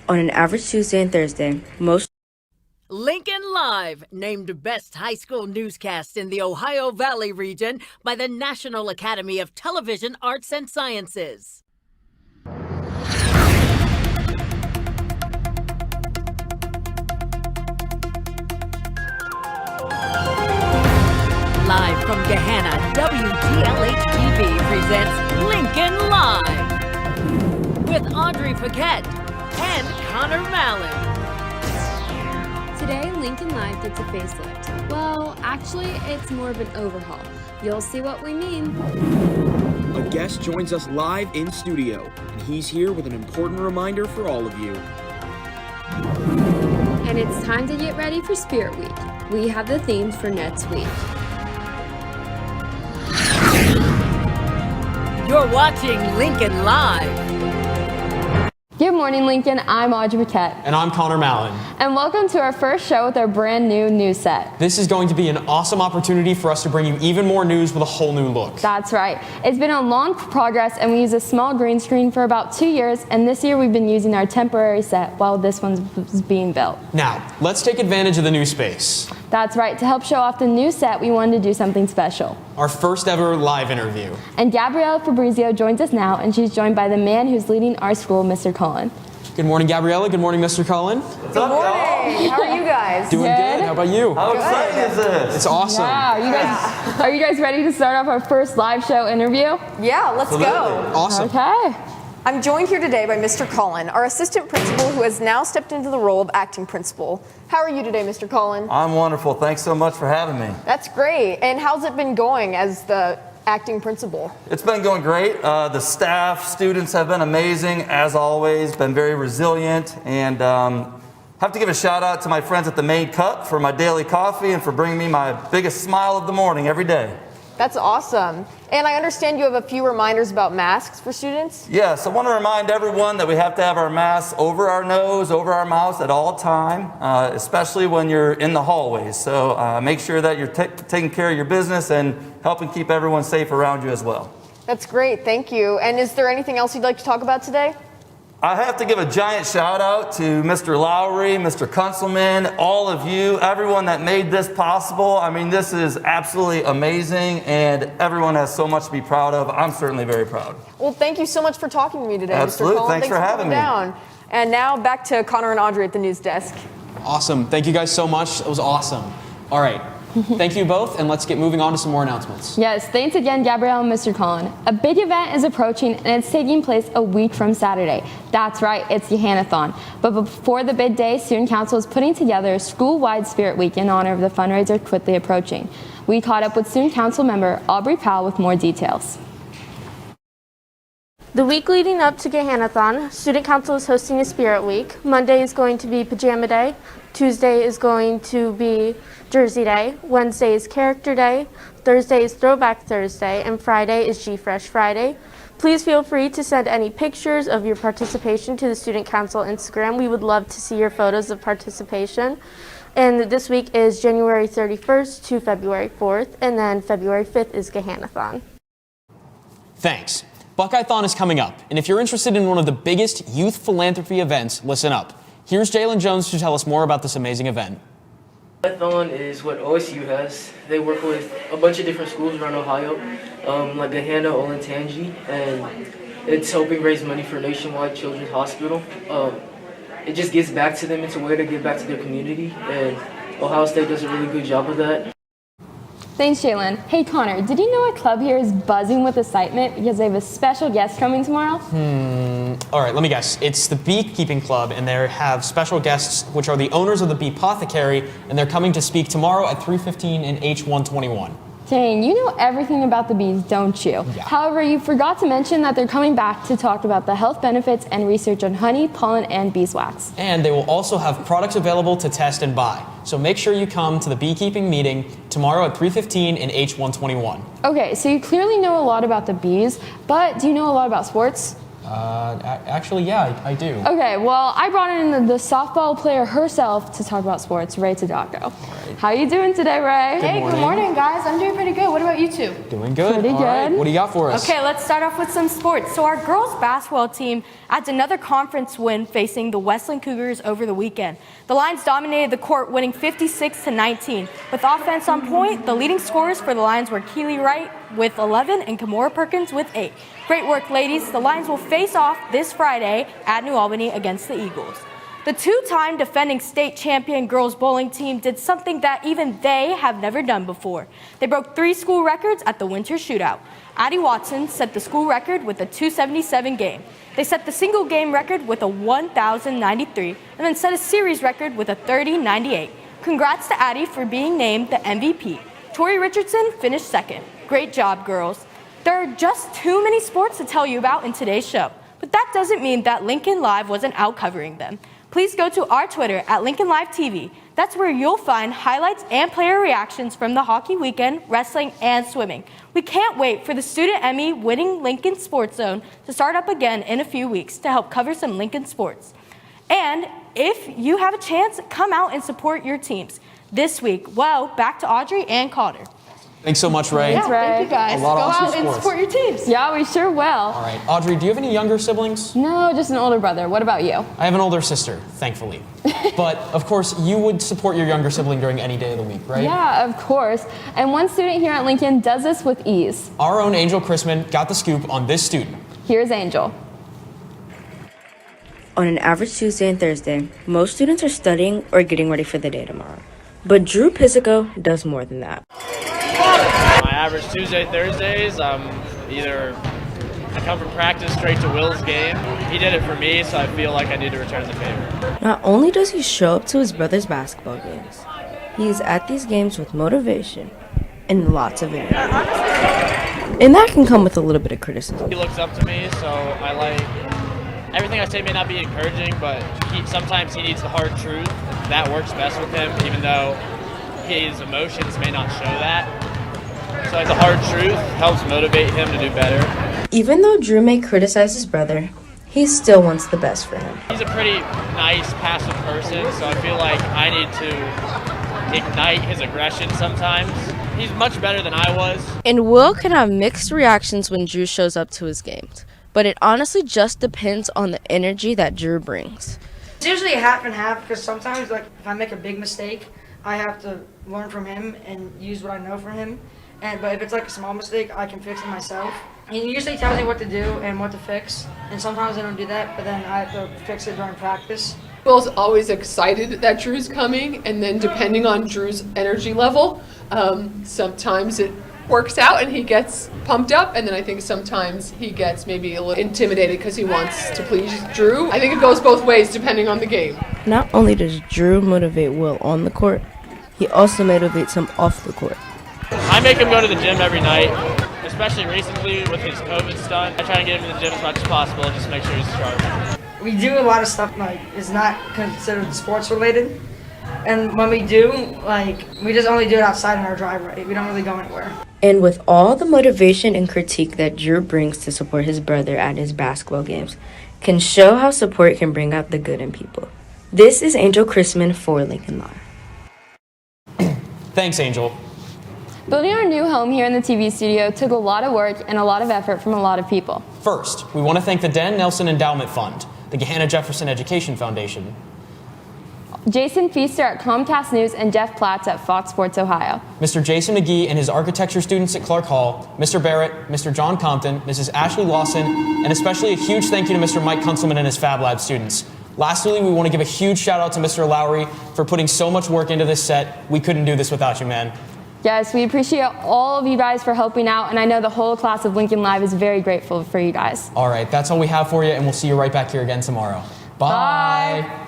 On an average Tuesday and Thursday, most Lincoln Live, named Best High School Newscast in the Ohio Valley region by the National Academy of Television Arts and Sciences. Live from Gahanna, WTLH-TV presents Lincoln Live with Audrey Paquette and Connor Mallon. Today, Lincoln Live gets a facelift. Well, actually, it's more of an overhaul. You'll see what we mean. A guest joins us live in studio, and he's here with an important reminder for all of you. And it's time to get ready for Spirit Week. We have the themes for next week. You're watching Lincoln Live. Good morning, Lincoln. I'm Audrey Paquette. And I'm Connor Mallon. And welcome to our first show with our brand new news set. This is going to be an awesome opportunity for us to bring you even more news with a whole new look. That's right. It's been a long progress, and we use a small green screen for about 2 years, and this year we've been using our temporary set while this one was being built. Now, let's take advantage of the new space. That's right. To help show off the new set, we wanted to do something special. Our first ever live interview. And Gabrielle Fabrizio joins us now, and she's joined by the man who's leading our school, Mr. Cullen. Good morning, Gabriella. Good morning, Mr. Cullen. What's up, y'all? How are you guys? Doing good. How about you? How exciting is this? It's awesome. Yeah, are you guys ready to start off our first live show interview? Yeah, let's go. Awesome. Okay. I'm joined here today by Mr. Cullen, our assistant principal who has now stepped into the role of acting principal. How are you today, Mr. Cullen? I'm wonderful. Thanks so much for having me. That's great. And how's it been going as the acting principal? It's been going great. The staff, students have been amazing, as always, been very resilient. And have to give a shout out to my friends at the Maid Cup for my daily coffee and for bringing me my biggest smile of the morning every day. That's awesome. And I understand you have a few reminders about masks for students? Yes, I want to remind everyone that we have to have our masks over our nose, over our mouths at all time, especially when you're in the hallways. So make sure that you're taking care of your business and helping keep everyone safe around you as well. That's great, thank you. And is there anything else you'd like to talk about today? I have to give a giant shout out to Mr. Lowry, Mr. Kunzelman, all of you, everyone that made this possible. I mean, this is absolutely amazing, and everyone has so much to be proud of. I'm certainly very proud. Well, thank you so much for talking to me today, Absolutely. Mr. Cullen. Thanks for having me. Down. And now back to Connor and Audrey at the news desk. Awesome. Thank you guys so much. It was awesome. All right. Thank you both, and let's get moving on to some more announcements. Yes, thanks again, Gabrielle and Mr. Cullen. A big event is approaching, and it's taking place a week from Saturday. That's right, it's Gahanna-thon. But before the big day, Student Council is putting together a school-wide Spirit Week in honor of the fundraiser quickly approaching. We caught up with Student Council member Aubrey Powell with more details. The week leading up to Gahanna-thon, Student Council is hosting a Spirit Week. Monday is going to be Pajama Day. Tuesday is going to be Jersey Day. Wednesday is Character Day. Thursday is Throwback Thursday. And Friday is G-Fresh Friday. Please feel free to send any pictures of your participation to the Student Council Instagram. We would love to see your photos of participation. And this week is January 31st to February 4th. And then February 5th is Gahanna-thon. Thanks. Buckeye-thon is coming up, and if you're interested in one of the biggest youth philanthropy events, listen up. Here's Jalen Jones to tell us more about this amazing event. Buckeye-thon is what OSU has. They work with a bunch of different schools around Ohio, like Gahanna, Olentangy, and it's helping raise money for Nationwide Children's Hospital. It just gives back to them. It's a way to give back to their community, and Ohio State does a really good job of that. Thanks, Jalen. Hey, Connor, did you know our club here is buzzing with excitement because they have a special guest coming tomorrow? All right, let me guess. It's the Beekeeping Club, and they have special guests, which are the owners of the Beepothecary, and they're coming to speak tomorrow at 3:15 in H121. Dang, you know everything about the bees, don't you? Yeah. However, you forgot to mention that they're coming back to talk about the health benefits and research on honey, pollen, and beeswax. And they will also have products available to test and buy. So make sure you come to the beekeeping meeting tomorrow at 3:15 in H121. Okay, so you clearly know a lot about the bees, but do you know a lot about sports? Actually, yeah, I do. Okay, well, I brought in the softball player herself to talk about sports, Ray Tadako. Right. How you doing today, Ray? Hey, good morning, guys. I'm doing pretty good. What about you two? Doing good. Pretty All right, good. what do you got for us? Okay, let's start off with some sports. So our girls basketball team adds another conference win facing the Westland Cougars over the weekend. The Lions dominated the court, winning 56-19. With offense on point, the leading scorers for the Lions were Keely Wright with 11 and Kamora Perkins with 8. Great work, ladies. The Lions will face off this Friday at New Albany against the Eagles. The two-time defending state champion girls bowling team did something that even they have never done before. They broke 3 school records at the winter shootout. Addie Watson set the school record with a 277 game. They set the single game record with a 1,093 and then set a series record with a 3098. Congrats to Addie for being named the MVP. Tori Richardson finished second. Great job, girls. There are just too many sports to tell you about in today's show, but that doesn't mean that Lincoln Live wasn't out covering them. Please go to our Twitter at Lincoln Live TV. That's where you'll find highlights and player reactions from the hockey weekend, wrestling, and swimming. We can't wait for the Student Emmy winning Lincoln Sports Zone to start up again in a few weeks to help cover some Lincoln sports. And if you have a chance, come out and support your teams this week. Well, back to Audrey and Connor. Thanks so much, Ray. Thanks, Ray. Thank you, guys. A lot Go of awesome out and sports. support your teams. Yeah, we sure will. All right, Audrey, do you have any younger siblings? No, just an older brother. What about you? I have an older sister, thankfully. But, of course, you would support your younger sibling during any day of the week, right? Yeah, of course. And one student here at Lincoln does this with ease. Our own Angel Chrisman got the scoop on this student. Here's Angel. On an average Tuesday and Thursday, most students are studying or getting ready for the day tomorrow. But Drew Pizzico does more than that. My average Tuesday, Thursdays, either I come from practice straight to Will's game. He did it for me, so I feel like I need to return the favor. Not only does he show up to his brother's basketball games, he is at these games with motivation and lots of energy. And that can come with a little bit of criticism. He looks up to me, so I like everything I say may not be encouraging, but sometimes he needs the hard truth. That works best with him, even though his emotions may not show that. So like the hard truth helps motivate him to do better. Even though Drew may criticize his brother, he still wants the best for him. He's a pretty nice, passive person, so I feel like I need to ignite his aggression sometimes. He's much better than I was. And Will can have mixed reactions when Drew shows up to his games, but it honestly just depends on the energy that Drew brings. It's usually a half and half because sometimes, like, if I make a big mistake, I have to learn from him and use what I know from him. But if it's like a small mistake, I can fix it myself. He usually tells me what to do and what to fix, and sometimes I don't do that, but then I have to fix it during practice. Will's always excited that Drew's coming, and then depending on Drew's energy level, sometimes it works out and he gets pumped up, and then I think sometimes he gets maybe a little intimidated because he wants to please Drew. I think it goes both ways depending on the game. Not only does Drew motivate Will on the court, he also motivates him off the court. I make him go to the gym every night, especially recently with his COVID stunt. I try to get him to the gym as much as possible, just to make sure he's sharp. We do a lot of stuff like is not considered sports related, and when we do, like, we just only do it outside in our driveway. We don't really go anywhere. And with all the motivation and critique that Drew brings to support his brother at his basketball games, can show how support can bring out the good in people. This is Angel Chrisman for Lincoln Live. Thanks, Angel. Building our new home here in the TV studio took a lot of work and a lot of effort from a lot of people. First, we want to thank the Dan Nelson Endowment Fund, the Gahanna Jefferson Education Foundation, Jason Feaster at Comcast News, and Jeff Platts at Fox Sports Ohio. Mr. Jason McGee and his architecture students at Clark Hall, Mr. Barrett, Mr. John Compton, Mrs. Ashley Lawson, and especially a huge thank you to Mr. Mike Kunzelman and his Fab Lab students. Lastly, we want to give a huge shout out to Mr. Lowry for putting so much work into this set. We couldn't do this without you, man. Yes, we appreciate all of you guys for helping out, and I know the whole class of Lincoln Live is very grateful for you guys. All right, that's all we have for you, and we'll see you right back here again tomorrow. Bye. Bye.